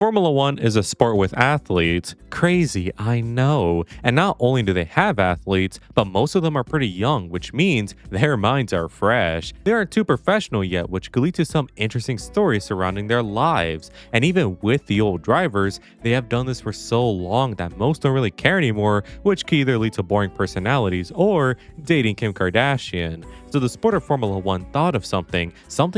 Formula One is a sport with athletes. Crazy, I know. And not only do they have athletes, but most of them are pretty young, which means their minds are fresh. They aren't too professional yet, which could lead to some interesting stories surrounding their lives. And even with the old drivers, they have done this for so long that most don't really care anymore, which could either lead to boring personalities or dating Kim Kardashian. So the sport of Formula One thought of something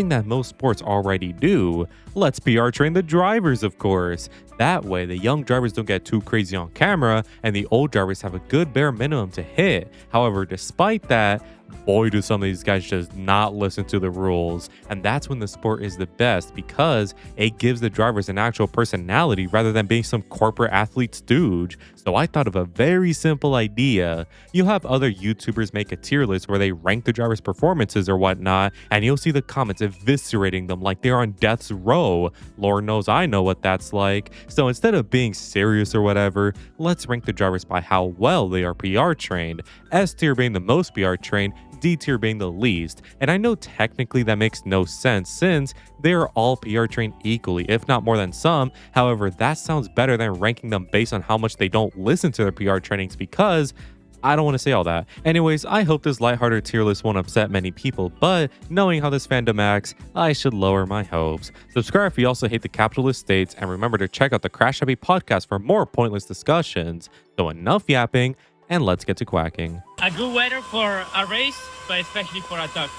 that most sports already do. Let's PR train the drivers, of course. That way, the young drivers don't get too crazy on camera, and the old drivers have a good bare minimum to hit. However, despite that, boy, do some of these guys just not listen to the rules. And that's when the sport is the best, because it gives the drivers an actual personality rather than being some corporate athlete stooge. So I thought of a very simple idea. You'll have other YouTubers make a tier list where they rank the drivers' performances or whatnot, and you'll see the comments eviscerating them like they're on death's row. Lord knows I know what that's like. So instead of being serious or whatever, let's rank the drivers by how well they are PR trained. S tier being the most PR trained, D tier being the least. And I know technically that makes no sense since they are all PR trained equally, if not more than some. However, that sounds better than ranking them based on how much they don't listen to their PR trainings, because I don't want to say all that. Anyways, I hope this lighthearted tier list won't upset many people, but knowing how this fandom acts, I should lower my hopes. Subscribe if you also hate the capitalist states, and remember to check out the Crash Happy podcast for more pointless discussions. So enough yapping, and let's get to quacking. A good weather for a race, but especially for a dog.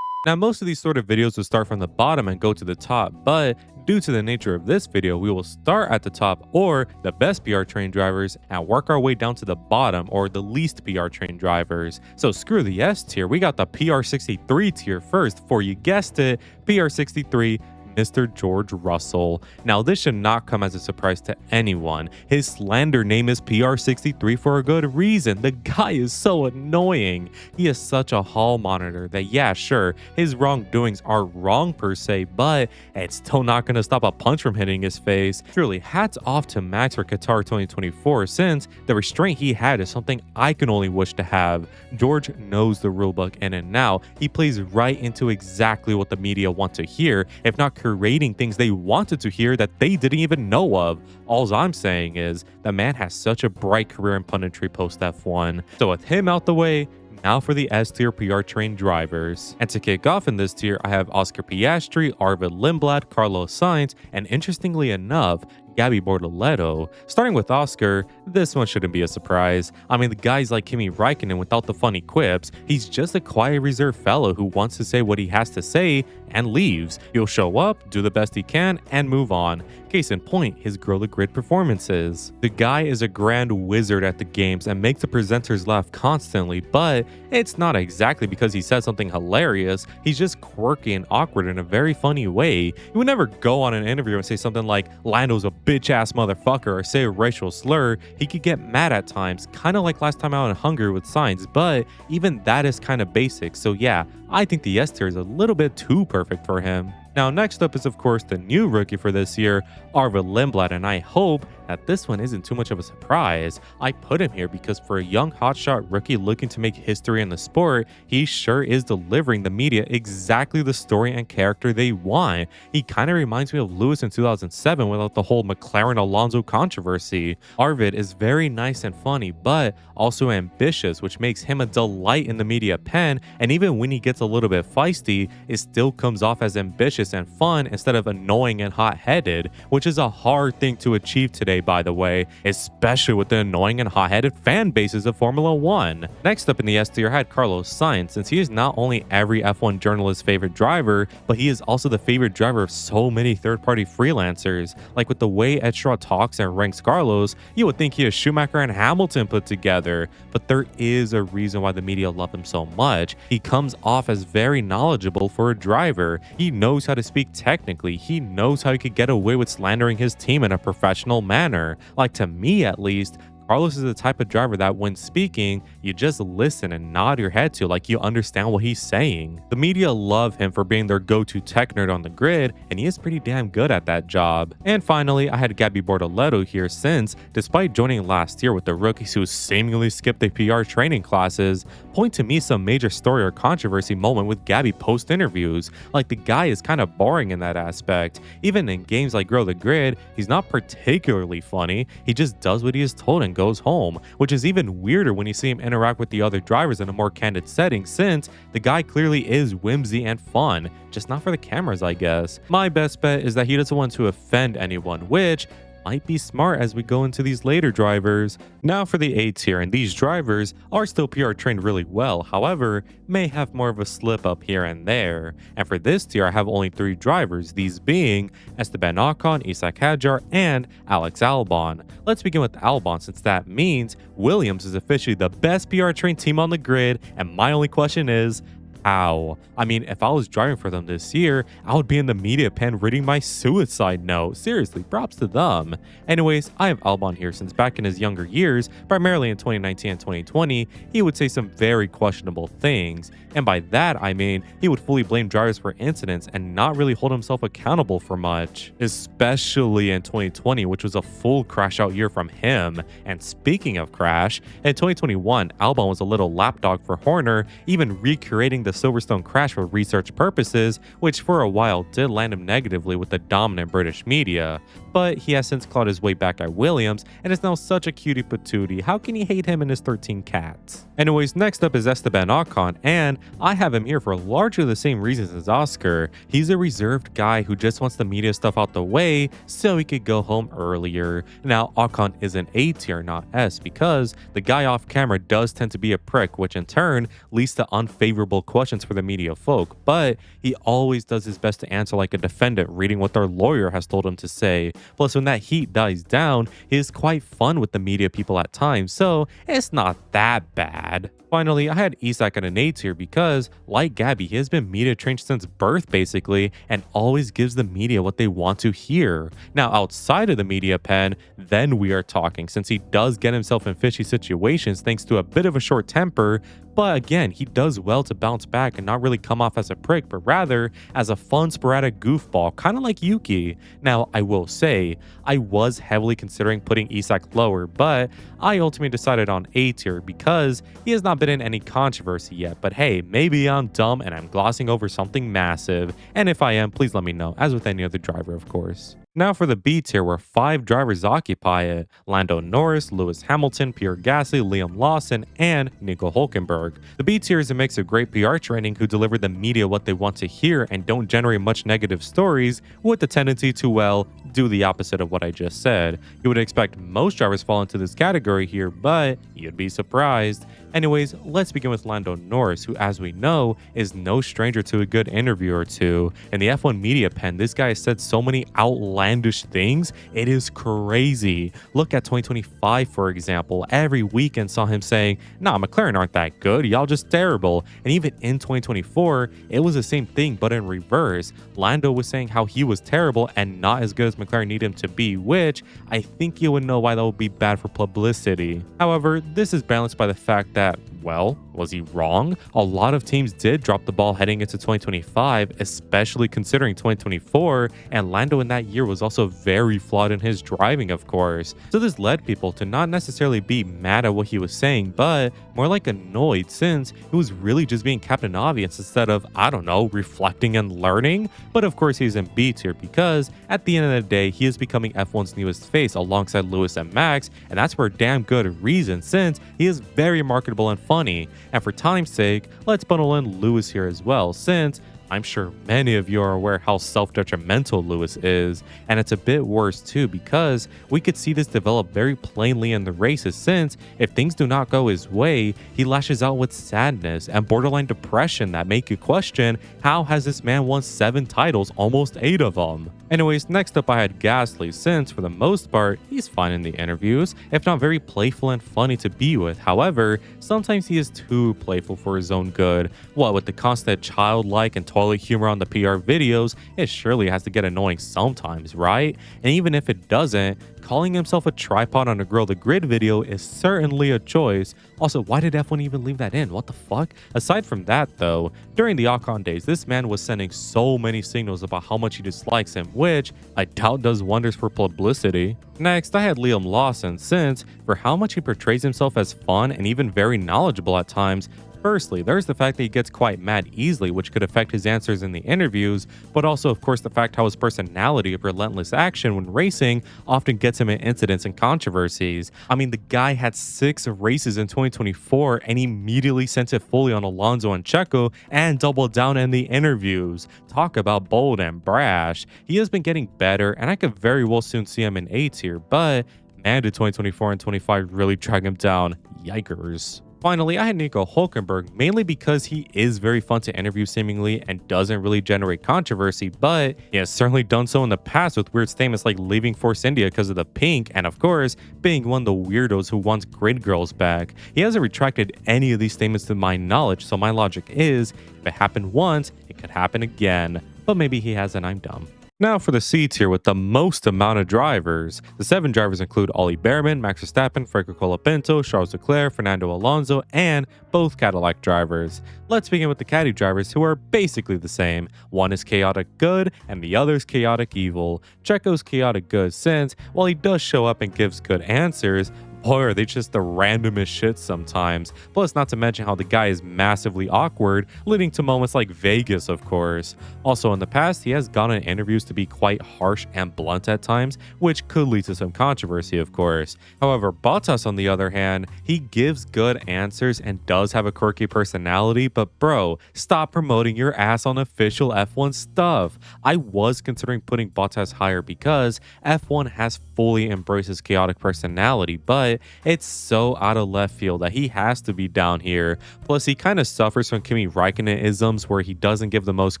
Now, most of these sort of videos will start from the bottom and go to the top, but due to the nature of this video, we will start at the top, or the best PR trained drivers, and work our way down to the bottom, or the least PR trained drivers. So screw the S tier, we got the PR63 tier first. For you guessed it, PR63, Mr. George Russell. Now, this should not come as a surprise to anyone. His slander name is PR63 for a good reason. The guy is so annoying. He is such a hall monitor that, yeah, sure, his wrongdoings are wrong per se, but it's still not going to stop a punch from hitting his face. Truly, hats off to Max for Qatar 2024, since the restraint he had is something I can only wish to have. George knows the rulebook in and now. He plays right into exactly what the media want to hear, if not creating things they wanted to hear that they didn't even know of. All I'm saying is the man has such a bright career in punditry post F1. So with him out the way, now for the S tier PR trained drivers. And to kick off in this tier, I have Oscar Piastri, Arvid Lindblad, Carlos Sainz, and interestingly enough, Gabby Bortoleto. Starting with Oscar, this one shouldn't be a surprise. I mean, the guy's like Kimi Räikkönen without the funny quips. He's just a quiet, reserved fellow who wants to say what he has to say and leaves. He'll show up, do the best he can, and move on. Case in point, his Grow the Grid performances. The guy is a grand wizard at the games and makes the presenters laugh constantly, but it's not exactly because he said something hilarious. He's just quirky and awkward in a very funny way. He would never go on an interview and say something like, Lando's a bitch-ass motherfucker, or say a racial slur. He could get mad at times, kind of like last time out in Hungary with Sainz, but even that is kind of basic. So yeah, I think the S tier is a little bit too perfect for him. Now, next up is of course the new rookie for this year, Arvid Lindblad, and I hope that this one isn't too much of a surprise. I put him here because for a young hotshot rookie looking to make history in the sport, he sure is delivering the media exactly the story and character they want. He kind of reminds me of Lewis in 2007 without the whole McLaren Alonso controversy. Arvid is very nice and funny, but also ambitious, which makes him a delight in the media pen, and even when he gets a little bit feisty, it still comes off as ambitious and fun instead of annoying and hot-headed, which is a hard thing to achieve today, by the way, especially with the annoying and hot-headed fan bases of Formula One. Next up in the S tier, I had Carlos Sainz, since he is not only every F1 journalist's favorite driver, but he is also the favorite driver of so many third-party freelancers. Like with the way Ed Straw talks and ranks Carlos, you would think he is Schumacher and Hamilton put together, but there is a reason why the media love him so much. He comes off as very knowledgeable for a driver. He knows how to speak technically. He knows how he could get away with slandering his team in a professional manner. Like, to me at least, Carlos is the type of driver that when speaking, you just listen and nod your head to like you understand what he's saying. The media love him for being their go-to tech nerd on the grid, and he is pretty damn good at that job. And finally, I had Gabby Bortoleto here since, despite joining last year with the rookies who seemingly skipped the PR training classes, point to me some major story or controversy moment with Gabby post-interviews. Like, the guy is kind of boring in that aspect. Even in games like Grow the Grid, he's not particularly funny, he just does what he is told and goes home, which is even weirder when you see him interact with the other drivers in a more candid setting, since the guy clearly is whimsy and fun, just not for the cameras, I guess. My best bet is that he doesn't want to offend anyone, which might be smart as we go into these later drivers. Now for the A tier, and these drivers are still PR trained really well, however, may have more of a slip up here and there. And for this tier, I have only 3 drivers, these being Esteban Ocon, Isaac Hadjar, and Alex Albon. Let's begin with Albon, since that means Williams is officially the best PR trained team on the grid, and my only question is, how? I mean, if I was driving for them this year, I would be in the media pen reading my suicide note. Seriously, props to them. Anyways, I have Albon here since back in his younger years, primarily in 2019 and 2020, he would say some very questionable things. And by that, I mean he would fully blame drivers for incidents and not really hold himself accountable for much. Especially in 2020, which was a full crash out year from him. And speaking of crash, in 2021, Albon was a little lapdog for Horner, even recreating the Silverstone crash for research purposes, which for a while did land him negatively with the dominant British media. But he has since clawed his way back at Williams and is now such a cutie patootie. How can you hate him and his 13 cats? Anyways, next up is Esteban Ocon, and I have him here for largely the same reasons as Oscar. He's a reserved guy who just wants the media stuff out the way so he could go home earlier. Now, Ocon is an A tier, not S, because the guy off camera does tend to be a prick, which in turn leads to unfavorable questions for the media folk, but he always does his best to answer like a defendant reading what their lawyer has told him to say. Plus, when that heat dies down, he is quite fun with the media people at times, so it's not that bad. Finally, I had Isaac at an A tier because, like Gabby, he has been media trained since birth basically, and always gives the media what they want to hear. Now, outside of the media pen, then we are talking, since he does get himself in fishy situations thanks to a bit of a short temper, but again, he does well to bounce back and not really come off as a prick, but rather as a fun sporadic goofball, kind of like Yuki. Now, I will say, I was heavily considering putting Isaac lower, but I ultimately decided on A tier because he has not been in any controversy yet. But hey, maybe I'm dumb and I'm glossing over something massive, and if I am, please let me know, as with any other driver, of course. Now for the B tier, where 5 drivers occupy it: Lando Norris, Lewis Hamilton, Pierre Gasly, Liam Lawson, and Nico Hulkenberg. The B tier is a mix of great PR training who deliver the media what they want to hear and don't generate much negative stories, with the tendency to, well, do the opposite of what I just said. You would expect most drivers fall into this category here, but you'd be surprised. Anyways, let's begin with Lando Norris, who, as we know, is no stranger to a good interview or two. In the F1 media pen, this guy has said so many outlandish things, it is crazy. Look at 2025, for example. Every weekend saw him saying, nah, McLaren aren't that good, y'all just terrible. And even in 2024, it was the same thing, but in reverse. Lando was saying how he was terrible and not as good as McLaren need him to be, which I think you would know why that would be bad for publicity. However, this is balanced by the fact that, well, was he wrong? A lot of teams did drop the ball heading into 2025, especially considering 2024, and Lando in that year was also very flawed in his driving, of course. So this led people to not necessarily be mad at what he was saying, but more like annoyed, since it was really just being Captain Obvious instead of, I don't know, reflecting and learning. But of course he's in B tier because at the end of the day, he is becoming F1's newest face alongside Lewis and Max, and that's for a damn good reason, since he is very marketable and funny. And for time's sake, let's bundle in Lewis here as well, since I'm sure many of you are aware how self-detrimental Lewis is, and it's a bit worse too because we could see this develop very plainly in the races, since if things do not go his way, he lashes out with sadness and borderline depression that make you question, how has this man won 7 titles, almost 8 of them? Anyways, next up I had Gasly, since for the most part, he's fine in the interviews, if not very playful and funny to be with. However, sometimes he is too playful for his own good, what with the constant childlike and toy toilet humor on the PR videos, it surely has to get annoying sometimes, right? And even if it doesn't, calling himself a tripod on a Grill the Grid video is certainly a choice. Also, why did F1 even leave that in? What the fuck? Aside from that though, during the Ocon days, this man was sending so many signals about how much he dislikes him, which I doubt does wonders for publicity. Next, I had Liam Lawson, since for how much he portrays himself as fun and even very knowledgeable at times. Firstly, there's the fact that he gets quite mad easily, which could affect his answers in the interviews, but also of course the fact how his personality of relentless action when racing often gets him in incidents and controversies. I mean, the guy had 6 races in 2024 and immediately sent it fully on Alonso and Checo and doubled down in the interviews. Talk about bold and brash. He has been getting better and I could very well soon see him in A tier, but man, did 2024 and 25 really drag him down. Yikers. Finally, I had Nico Hulkenberg, mainly because he is very fun to interview seemingly and doesn't really generate controversy, but he has certainly done so in the past with weird statements like leaving Force India because of the pink, and of course, being one of the weirdos who wants grid girls back. He hasn't retracted any of these statements to my knowledge, so my logic is, if it happened once, it could happen again. But maybe he hasn't, I'm dumb. Now for the C tier with the most amount of drivers. The 7 drivers include Ollie Behrman, Max Verstappen, Franco Colapinto, Charles Leclerc, Fernando Alonso, and both Cadillac drivers. Let's begin with the Caddy drivers, who are basically the same. One is chaotic good and the other is chaotic evil. Checo's chaotic good since, while he does show up and gives good answers, boy, are they just the randomest shit sometimes. Plus, not to mention how the guy is massively awkward, leading to moments like Vegas, of course. Also, in the past, he has gone in interviews to be quite harsh and blunt at times, which could lead to some controversy, of course. However, Bottas, on the other hand, he gives good answers and does have a quirky personality, but bro, stop promoting your ass on official F1 stuff. I was considering putting Bottas higher because F1 has fully embraced his chaotic personality, but it's so out of left field that he has to be down here. Plus, he kind of suffers from Kimi Raikkonen-isms where he doesn't give the most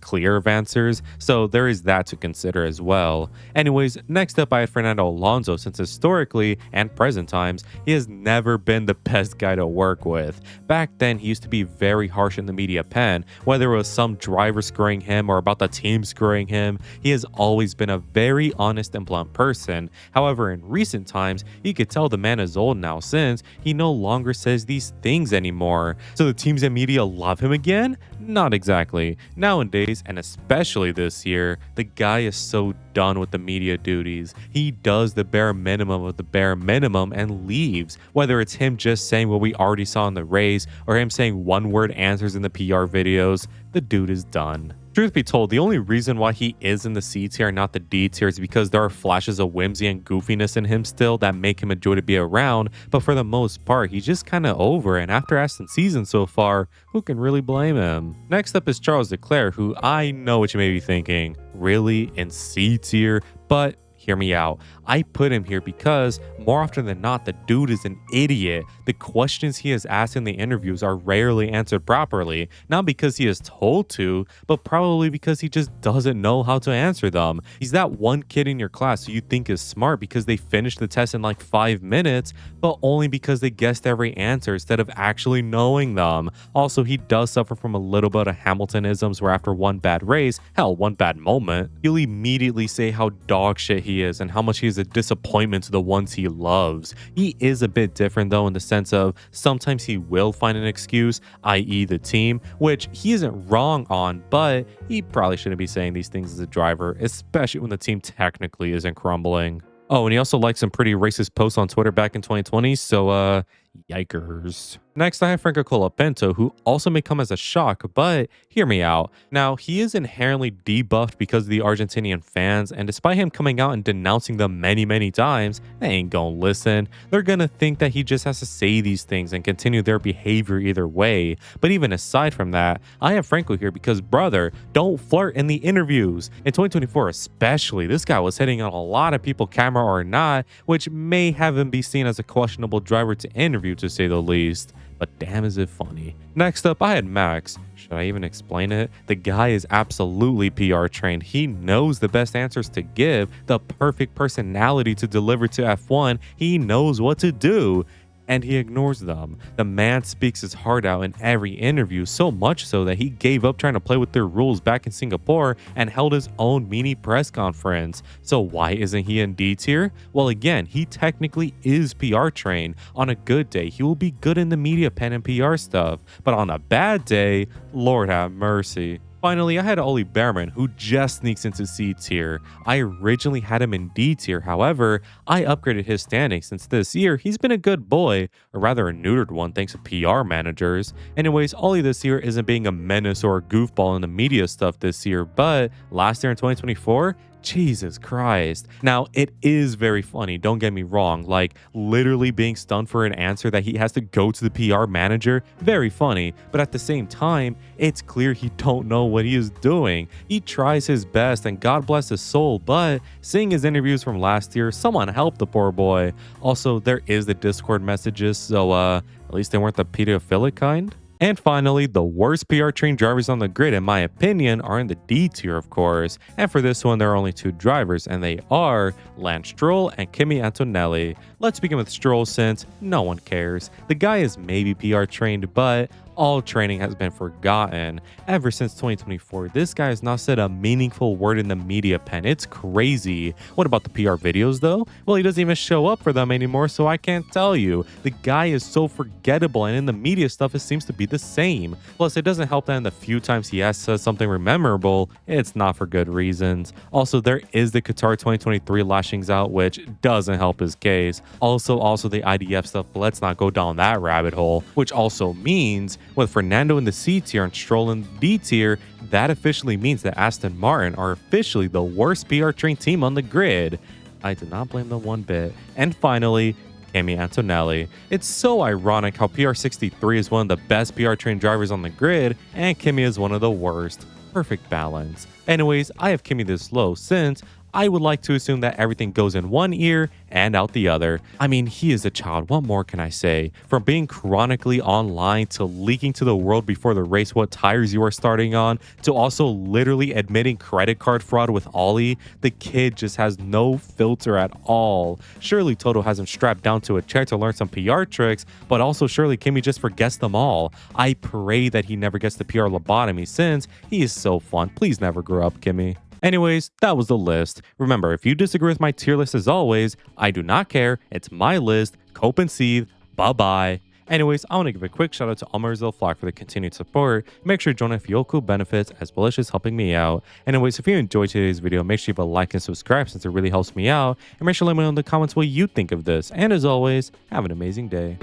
clear of answers, so there is that to consider as well. Anyways, next up I had Fernando Alonso, since historically and present times, he has never been the best guy to work with. Back then, he used to be very harsh in the media pen, whether it was some driver screwing him or about the team screwing him. He has always been a very honest and blunt person. However, in recent times, you could tell the man is old now, since he no longer says these things anymore. So the teams and media love him again? Not exactly. Nowadays, and especially this year, the guy is so done with the media duties. He does the bare minimum of the bare minimum and leaves. Whether it's him just saying what we already saw in the race or him saying one-word answers in the PR videos, the dude is done. Truth be told, the only reason why he is in the C tier and not the D tier is because there are flashes of whimsy and goofiness in him still that make him a joy to be around, but for the most part, he's just kinda over, and after Aston's season so far, who can really blame him? Next up is Charles Leclerc, who I know what you may be thinking, really in C tier? But hear me out. I put him here because more often than not, the dude is an idiot. The questions he is asked in the interviews are rarely answered properly, not because he is told to, but probably because he just doesn't know how to answer them. He's that one kid in your class who you think is smart because they finished the test in like 5 minutes, but only because they guessed every answer instead of actually knowing them. Also, he does suffer from a little bit of Hamiltonisms where after one bad race, hell, one bad moment, he'll immediately say how dog shit he is and how much he is a disappointment to the ones he loves. He is a bit different though, in the sense of sometimes he will find an excuse, i.e. the team, which he isn't wrong on, but he probably shouldn't be saying these things as a driver, especially when the team technically isn't crumbling. Oh, and he also liked some pretty racist posts on Twitter back in 2020, so yikers. Next, I have Franco Colapinto, who also may come as a shock, but hear me out. Now, he is inherently debuffed because of the Argentinian fans, and despite him coming out and denouncing them many times, they ain't gonna listen. They're gonna think that he just has to say these things and continue their behavior either way. But even aside from that, I have Franco here because, brother, don't flirt in the interviews. In 2024 especially, this guy was hitting on a lot of people, camera or not, which may have him be seen as a questionable driver to interview, to say the least. But damn is it funny. Next up, I had Max. Should I even explain it? The guy is absolutely PR trained. He knows the best answers to give, the perfect personality to deliver to F1. He knows what to do. and he ignores them. The man speaks his heart out in every interview, so much so that he gave up trying to play with their rules back in Singapore and held his own mini press conference. So why isn't he in D tier? Well, again, he technically is PR trained. On a good day, he will be good in the media pen and PR stuff, but on a bad day, Lord have mercy. Finally, I had Ollie Behrman, who just sneaks into C tier. I originally had him in D tier, however, I upgraded his standing since this year he's been a good boy, or rather a neutered one thanks to PR managers. Anyways, Ollie this year isn't being a menace or a goofball in the media stuff this year, but last year in 2024, Jesus Christ. Now, it is very funny, don't get me wrong, like literally being stunned for an answer that he has to go to the PR manager, very funny, but at the same time, it's clear he don't know what he is doing. He tries his best and God bless his soul, but seeing his interviews from last year, someone help the poor boy. Also, there is the Discord messages, so at least they weren't the pedophilic kind. And finally, the worst PR trained drivers on the grid, in my opinion, are in the D tier, of course. And for this one, there are only 2 drivers, and they are Lance Stroll and Kimi Antonelli. Let's begin with Stroll since no one cares. The guy is maybe PR trained, but all training has been forgotten. Ever since 2024, this guy has not said a meaningful word in the media pen. It's crazy. What about the PR videos though? Well, he doesn't even show up for them anymore, so I can't tell you. The guy is so forgettable, and in the media stuff, it seems to be the same. Plus, it doesn't help that in the few times he has said something memorable, it's not for good reasons. Also, there is the Qatar 2023 lashings out, which doesn't help his case. Also the IDF stuff, but let's not go down that rabbit hole, which also means with Fernando in the C tier and Stroll in the D tier, that officially means that Aston Martin are officially the worst PR trained team on the grid. I do not blame them one bit. And finally, Kimi Antonelli. It's so ironic how PR63 is one of the best PR trained drivers on the grid, and Kimi is one of the worst. Perfect balance. Anyways, I have Kimi this low since I would like to assume that everything goes in one ear and out the other. I mean, he is a child. What more can I say? From being chronically online to leaking to the world before the race what tires you are starting on, to also literally admitting credit card fraud with Ollie, the kid just has no filter at all. Surely Toto has him strapped down to a chair to learn some PR tricks, but also surely Kimi just forgets them all. I pray that he never gets the PR lobotomy since he is so fun. Please never grow up, Kimi. Anyways, that was the list. Remember, if you disagree with my tier list as always, I do not care. It's my list. Cope and seethe. Bye-bye. Anyways, I want to give a quick shout out to Almarzil Flock for the continued support. Make sure to join if you cool benefits as well as just helping me out. Anyways, if you enjoyed today's video, make sure you leave a like and subscribe since it really helps me out. And make sure to let me know in the comments what you think of this. And as always, have an amazing day.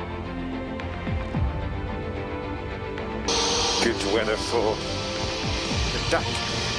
Good weather for the duck.